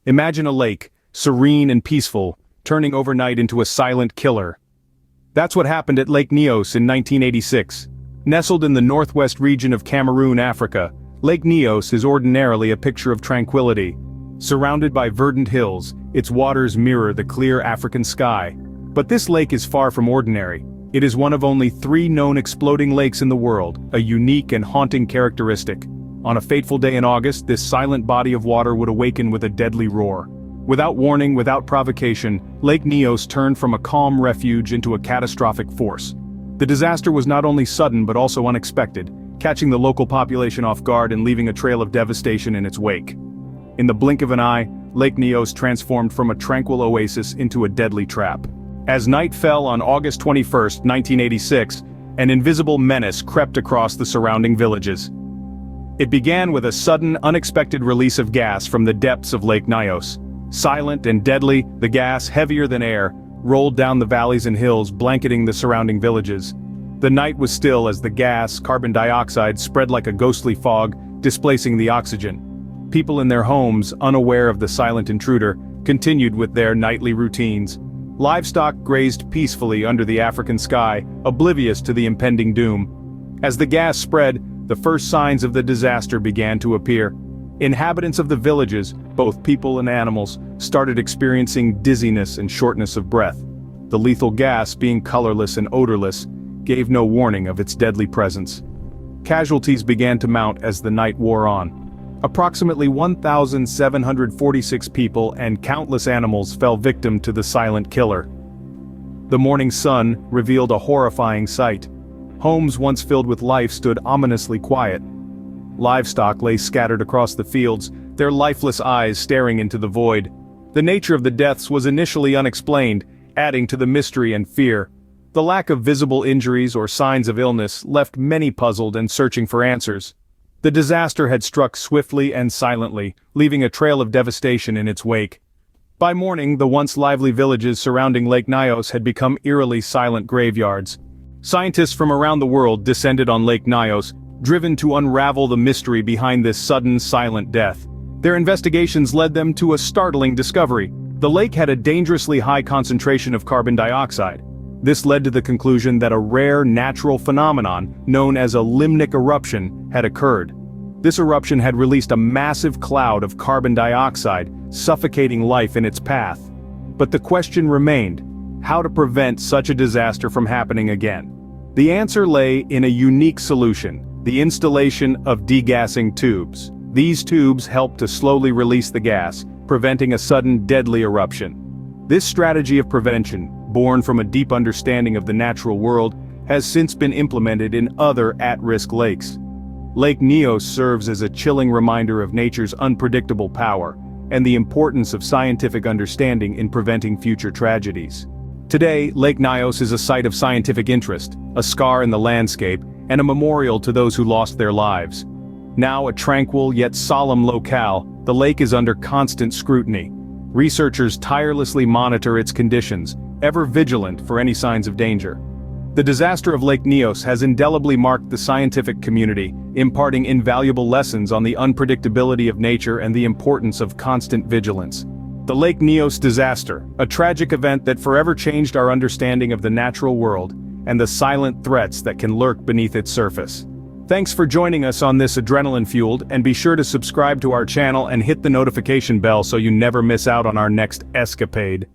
Imagine a lake, serene and peaceful, turning overnight into a silent killer. That's what happened at Lake Nyos in 1986. Nestled in the northwest region of Cameroon, Africa, Lake Nyos is ordinarily a picture of tranquility. Surrounded by verdant hills, its waters mirror the clear African sky. But this lake is far from ordinary. It is one of only 3 known exploding lakes in the world, a unique and haunting characteristic. On a fateful day in August, this silent body of water would awaken with a deadly roar. Without warning, without provocation, Lake Nyos turned from a calm refuge into a catastrophic force. The disaster was not only sudden but also unexpected, catching the local population off guard and leaving a trail of devastation in its wake. In the blink of an eye, Lake Nyos transformed from a tranquil oasis into a deadly trap. As night fell on August 21, 1986, an invisible menace crept across the surrounding villages. It began with a sudden, unexpected release of gas from the depths of Lake Nyos. Silent and deadly, the gas, heavier than air, rolled down the valleys and hills, blanketing the surrounding villages. The night was still as the gas, carbon dioxide, spread like a ghostly fog, displacing the oxygen. People in their homes, unaware of the silent intruder, continued with their nightly routines. Livestock grazed peacefully under the African sky, oblivious to the impending doom. As the gas spread, the first signs of the disaster began to appear. Inhabitants of the villages, both people and animals, started experiencing dizziness and shortness of breath. The lethal gas, being colorless and odorless, gave no warning of its deadly presence. Casualties began to mount as the night wore on. Approximately 1,746 people and countless animals fell victim to the silent killer. The morning sun revealed a horrifying sight. Homes once filled with life stood ominously quiet. Livestock lay scattered across the fields, their lifeless eyes staring into the void. The nature of the deaths was initially unexplained, adding to the mystery and fear. The lack of visible injuries or signs of illness left many puzzled and searching for answers. The disaster had struck swiftly and silently, leaving a trail of devastation in its wake. By morning, the once lively villages surrounding Lake Nyos had become eerily silent graveyards. Scientists from around the world descended on Lake Nyos, driven to unravel the mystery behind this sudden, silent death. Their investigations led them to a startling discovery. The lake had a dangerously high concentration of carbon dioxide. This led to the conclusion that a rare natural phenomenon, known as a limnic eruption, had occurred. This eruption had released a massive cloud of carbon dioxide, suffocating life in its path. But the question remained: how to prevent such a disaster from happening again? The answer lay in a unique solution: the installation of degassing tubes. These tubes helped to slowly release the gas, preventing a sudden deadly eruption. This strategy of prevention, born from a deep understanding of the natural world, has since been implemented in other at-risk lakes. Lake Nyos serves as a chilling reminder of nature's unpredictable power, and the importance of scientific understanding in preventing future tragedies. Today, Lake Nyos is a site of scientific interest, a scar in the landscape, and a memorial to those who lost their lives. Now a tranquil yet solemn locale, the lake is under constant scrutiny. Researchers tirelessly monitor its conditions, ever vigilant for any signs of danger. The disaster of Lake Nyos has indelibly marked the scientific community, imparting invaluable lessons on the unpredictability of nature and the importance of constant vigilance. The Lake Nyos disaster, a tragic event that forever changed our understanding of the natural world and the silent threats that can lurk beneath its surface. Thanks for joining us on this adrenaline-fueled, and be sure to subscribe to our channel and hit the notification bell so you never miss out on our next escapade.